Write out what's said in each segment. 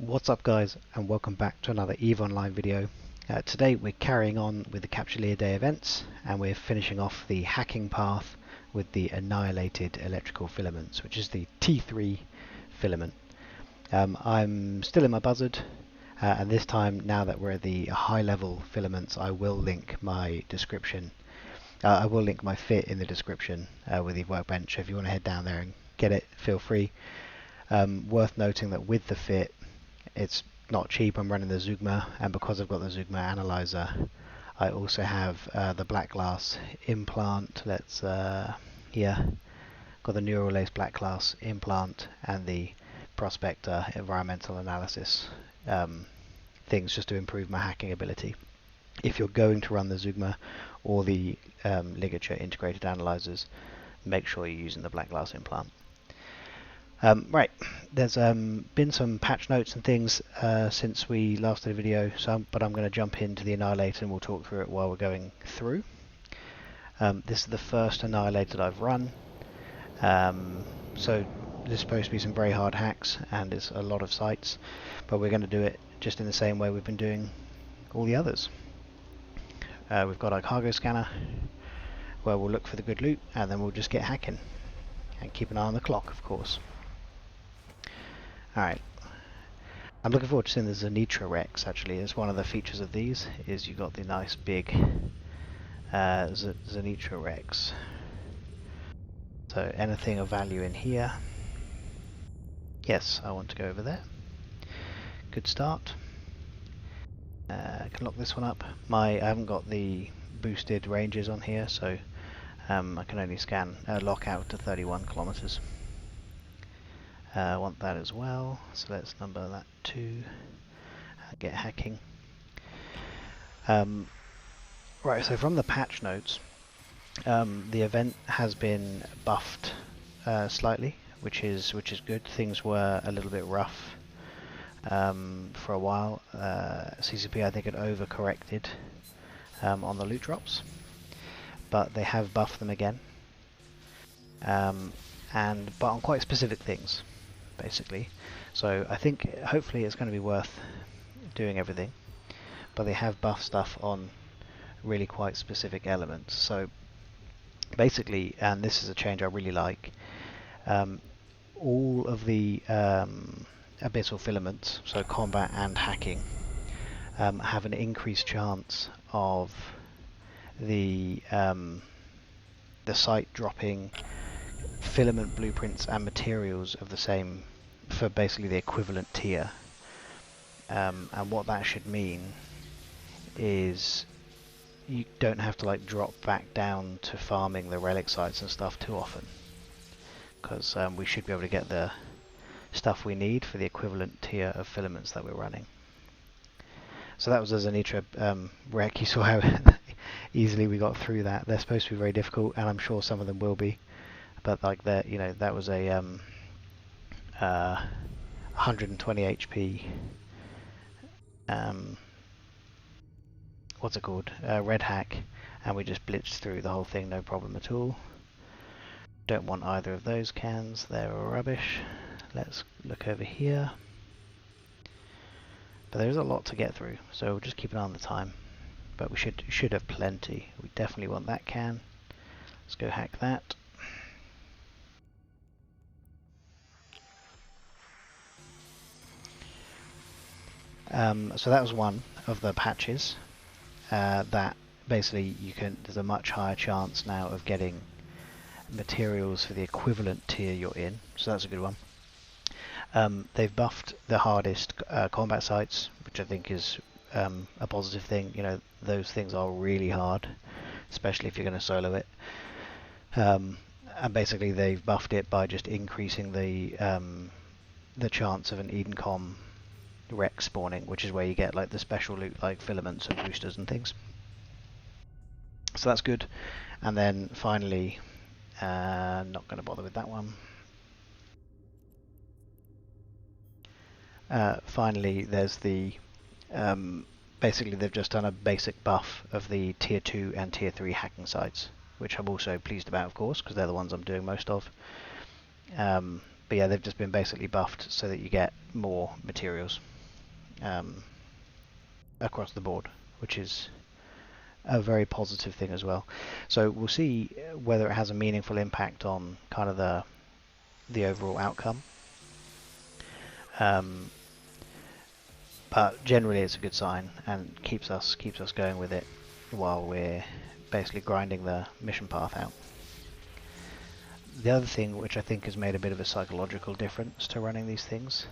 What's up guys, and welcome back to another EVE Online video. Today we're carrying on with the Capsuleer Day events, and we're finishing off the hacking path with the Annihilated Electrical Filaments, which is the T3 filament. I'm still in my buzzard, and this time, now that we're at the high level filaments, I will link my description. I will link my fit in the description with the workbench, so if you want to head down there and get it, feel free. Worth noting that with the fit, it's not cheap. I'm running the Zugma, and because I've got the Zugma analyzer, I also have the black glass implant. Here, got the neural lace black glass implant and the prospector environmental analysis things, just to improve my hacking ability. If you're going to run the Zugma or the ligature integrated analyzers, make sure you're using the black glass implant. Right, there's been some patch notes and things since we last did a video, but I'm going to jump into the Annihilator and we'll talk through it while we're going through. This is the first Annihilator that I've run, so there's supposed to be some very hard hacks and it's a lot of sites, but we're going to do it just in the same way we've been doing all the others. We've got our cargo scanner where we'll look for the good loot, and then we'll just get hacking and keep an eye on the clock, of course. Alright, I'm looking forward to seeing the Zanitra Rex. Actually, it's one of the features of these is you got the nice big Zanitra Rex. So anything of value in here? Yes, I want to go over there. Good start. I can lock this one up. I haven't got the boosted ranges on here, so I can only scan lock out to 31 kilometers. I want that as well, so let's number that 2. Get hacking. Right, so from the patch notes, the event has been buffed slightly, which is good. Things were a little bit rough for a while. CCP, I think, had overcorrected on the loot drops, but they have buffed them again, but on quite specific things, basically. So I think hopefully it's going to be worth doing everything, but they have buffed stuff on really quite specific elements. So basically, and this is a change I really like, all of the abyssal filaments, so combat and hacking, have an increased chance of the site dropping filament blueprints and materials of the same, for basically the equivalent tier. And what that should mean is you don't have to like drop back down to farming the relic sites and stuff too often, because we should be able to get the stuff we need for the equivalent tier of filaments that we're running. So that was a Zanitra wreck. You saw how easily we got through that. They're supposed to be very difficult, and I'm sure some of them will be. But like that, you know, that was a 120 HP. What's it called? Red hack, and we just blitzed through the whole thing, no problem at all. Don't want either of those cans. They're rubbish. Let's look over here. But there is a lot to get through, so we'll just keep an eye on the time. But we should have plenty. We definitely want that can. Let's go hack that. So that was one of the patches that basically there's a much higher chance now of getting materials for the equivalent tier you're in, so that's a good one. They've buffed the hardest combat sites, which I think is a positive thing. You know, those things are really hard, especially if you're going to solo it. And basically they've buffed it by just increasing the chance of an Edencom wreck spawning, which is where you get like the special loot like filaments and boosters and things. So that's good. And then finally, not going to bother with that one. Finally, there's the basically they've just done a basic buff of the tier 2 and tier 3 hacking sites, which I'm also pleased about, of course, because they're the ones I'm doing most of. But yeah, they've just been basically buffed so that you get more materials. across the board, which is a very positive thing as well. So we'll see whether it has a meaningful impact on kind of the overall outcome. But generally it's a good sign and keeps us going with it while we're basically grinding the mission path out. The other thing which I think has made a bit of a psychological difference to running these things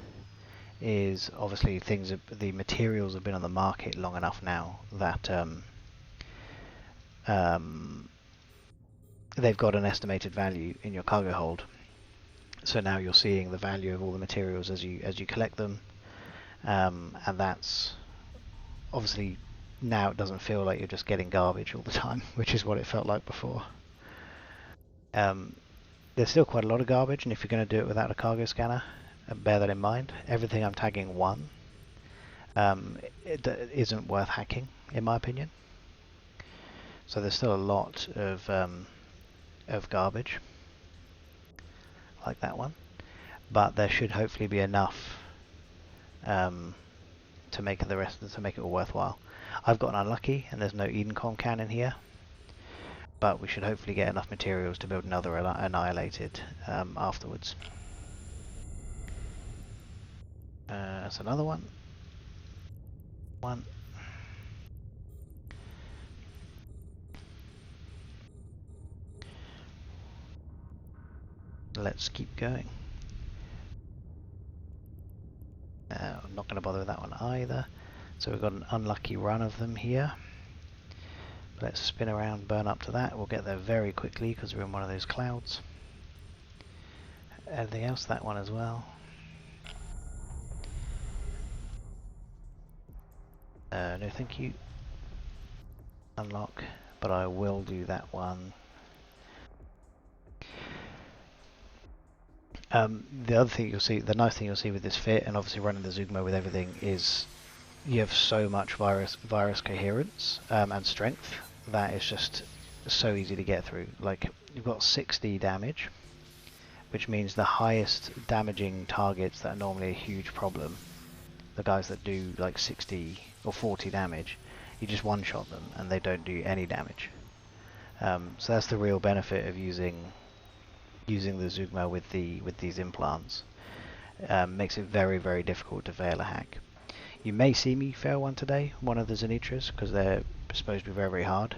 is obviously the materials have been on the market long enough now that they've got an estimated value in your cargo hold. So now you're seeing the value of all the materials as you collect them, and that's obviously now it doesn't feel like you're just getting garbage all the time, which is what it felt like before. There's still quite a lot of garbage, and if you're going to do it without a cargo scanner, bear that in mind. Everything I'm tagging 1 it isn't worth hacking, in my opinion. So there's still a lot of garbage, like that one, but there should hopefully be enough to make it all worthwhile. I've gotten unlucky, and there's no Edencon can in here, but we should hopefully get enough materials to build another Annihilated afterwards. That's another one. Let's keep going. I'm not going to bother with that one either. So we've got an unlucky run of them here. Let's spin around, burn up to that. We'll get there very quickly because we're in one of those clouds. Anything else? That one as well. No thank you. Unlock, but I will do that one. The other thing you'll see, the nice thing you'll see with this fit, and obviously running the Zugmo with everything, is you have so much virus coherence and strength that it's just so easy to get through. Like, you've got 60 damage, which means the highest damaging targets that are normally a huge problem, the guys that do like 60 or 40 damage, you just one-shot them and they don't do any damage. So that's the real benefit of using the Zugmo with these implants. Makes it very, very difficult to fail a hack. You may see me fail one today, one of the Zenitras, because they're supposed to be very, very hard.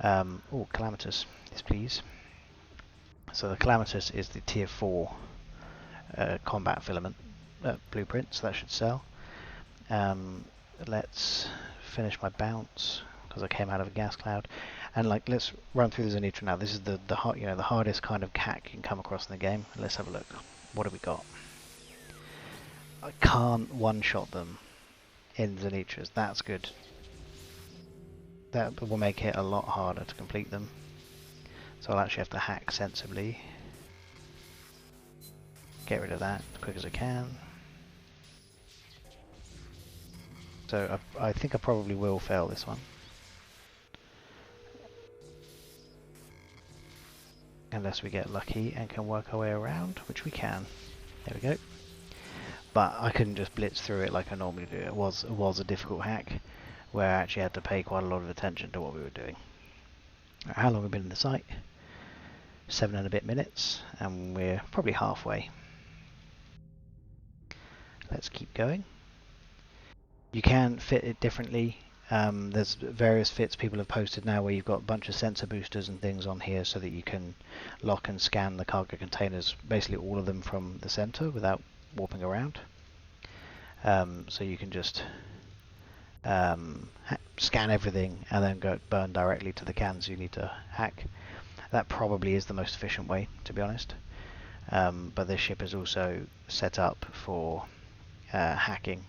Oh, Calamitous, yes please. So the Calamitous is the tier 4 combat filament blueprint, so that should sell. Let's finish my bounce because I came out of a gas cloud, and let's run through the Zenitra now. This is the hardest kind of hack you can come across in the game. Let's have a look. What have we got? I can't one-shot them in Zenitras. That's good. That will make it a lot harder to complete them. So I'll actually have to hack sensibly. Get rid of that as quick as I can. So I think I probably will fail this one. Unless we get lucky and can work our way around, which we can. There we go. But I couldn't just blitz through it like I normally do. It was a difficult hack where I actually had to pay quite a lot of attention to what we were doing. How long have we been in the site? 7 and a bit minutes, and we're probably halfway. Let's keep going. You can fit it differently. There's various fits people have posted now where you've got a bunch of sensor boosters and things on here so that you can lock and scan the cargo containers, basically all of them from the center without warping around. So you can just scan everything and then go burn directly to the cans you need to hack. That probably is the most efficient way, to be honest. But this ship is also set up for hacking.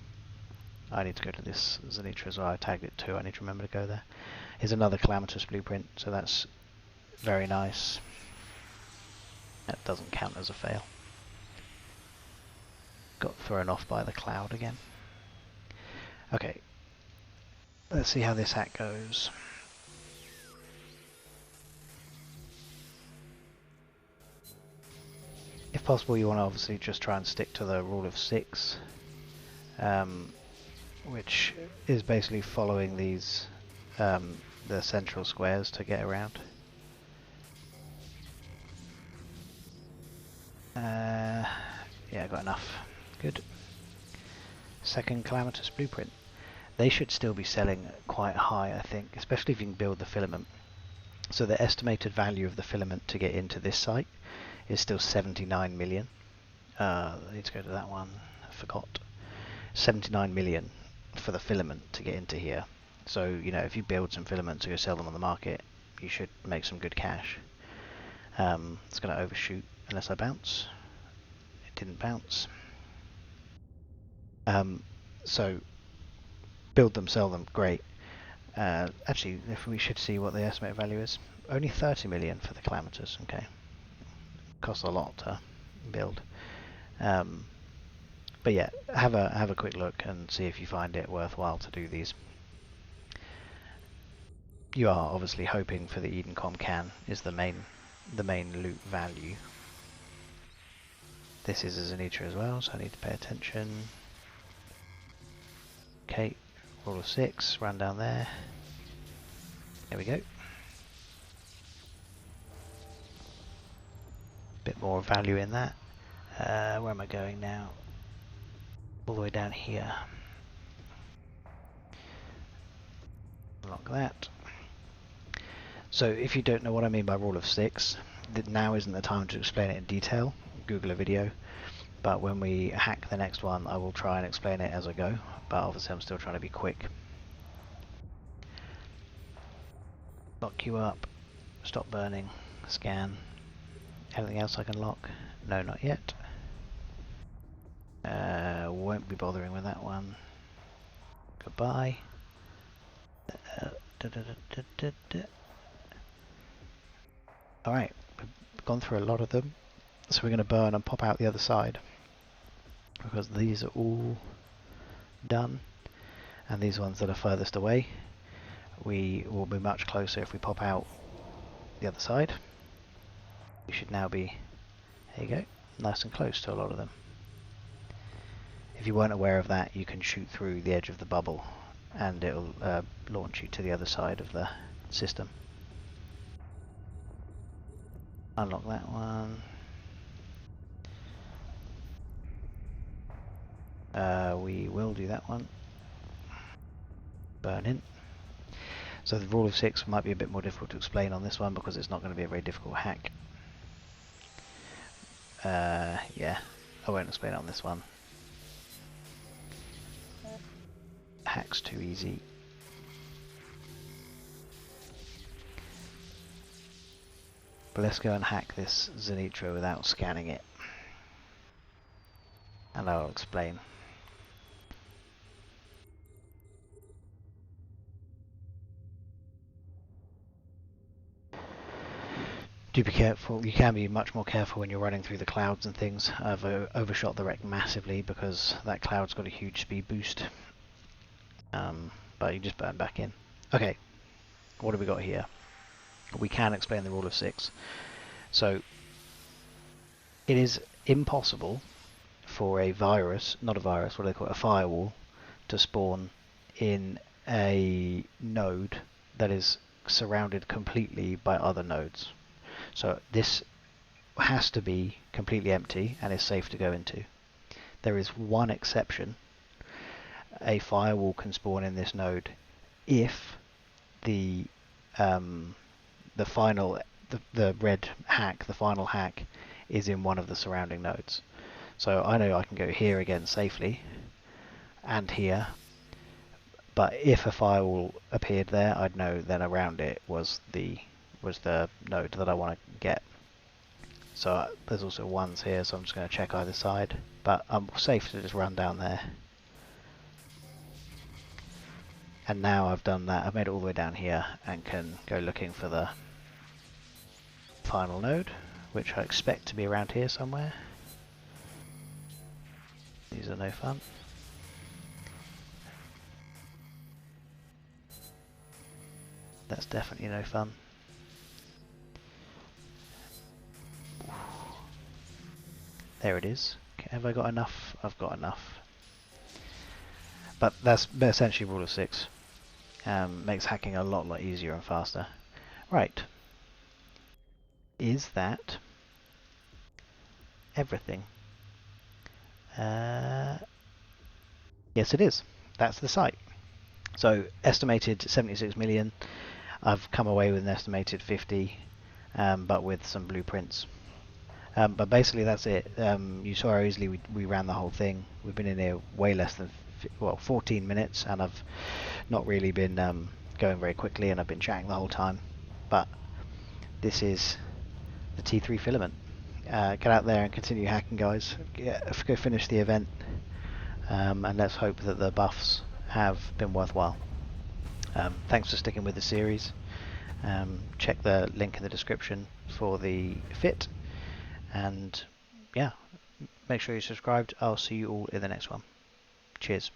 I need to go to this Zenitra as well. I tagged it too. I need to remember to go there. Here's another Calamitous blueprint, so that's very nice. That doesn't count as a fail. Got thrown off by the cloud again. Okay, let's see how this hack goes. If possible, you want to obviously just try and stick to the rule of 6. which is basically following these the central squares to get around. Yeah, got enough. Good. Second calamitous blueprint. They should still be selling quite high, I think, especially if you can build the filament. So the estimated value of the filament to get into this site is still 79 million. I need to go to that one. I forgot. 79 million for the filament to get into here. So, you know, if you build some filament to go sell them on the market, you should make some good cash. It's going to overshoot unless I bounce. It didn't bounce. So build them, sell them, great. Actually, if we should see what the estimated value is. Only 30 million for the calamitous, okay. Costs a lot to build. But yeah, have a quick look and see if you find it worthwhile to do these. You are obviously hoping for the Edencom can is the main loot value. This is a Zanitra as well, so I need to pay attention. Okay, rule of 6, run down there. There we go. Bit more value in that. Where am I going now? All the way down here. Unlock that. So if you don't know what I mean by rule of 6, now isn't the time to explain it in detail. Google a video. But when we hack the next one, I will try and explain it as I go. But obviously I'm still trying to be quick. Lock you up. Stop burning. Scan. Anything else I can lock? No, not yet. Won't be bothering with that one. Goodbye. Alright, we've gone through a lot of them. So we're going to burn and pop out the other side. Because these are all done. And these ones that are furthest away, we will be much closer if we pop out the other side. We should now be, there you go, nice and close to a lot of them. If you weren't aware of that, you can shoot through the edge of the bubble and it'll launch you to the other side of the system. Unlock that one. We will do that one. Burn in. So the rule of 6 might be a bit more difficult to explain on this one because it's not going to be a very difficult hack. Yeah, I won't explain it on this one. Hack's too easy. But let's go and hack this Zanitra without scanning it. And I'll explain. Do be careful. You can be much more careful when you're running through the clouds and things. I've overshot the wreck massively because that cloud's got a huge speed boost. But you just burn back in. Okay, what have we got here? We can explain the rule of 6. So it is impossible for a virus, not a virus, what do they call it, a firewall, to spawn in a node that is surrounded completely by other nodes. So this has to be completely empty and is safe to go into. There is one exception. A firewall can spawn in this node if the red hack, the final hack, is in one of the surrounding nodes. So I know I can go here again safely and here, but if a firewall appeared there, I'd know then around it was the node that I want to get. So there's also ones here, so I'm just going to check either side, but I'm safe to just run down there. And now I've done that, I've made it all the way down here and can go looking for the final node, which I expect to be around here somewhere. These are no fun. That's definitely no fun. There it is. Okay, have I got enough? I've got enough. But that's essentially rule of 6. Makes hacking a lot easier and faster. Right. Is that everything? Yes, it is. That's the site. So estimated 76 million. I've come away with an estimated 50, but with some blueprints. But basically that's it. You saw how easily we ran the whole thing. We've been in here way less than 14 minutes, and I've not really been going very quickly, and I've been chatting the whole time. But this is the T3 filament. Get out there and continue hacking, guys. Go finish the event, and let's hope that the buffs have been worthwhile. Thanks for sticking with the series. Check the link in the description for the fit, and yeah, make sure you're subscribed. I'll see you all in the next one. Cheers.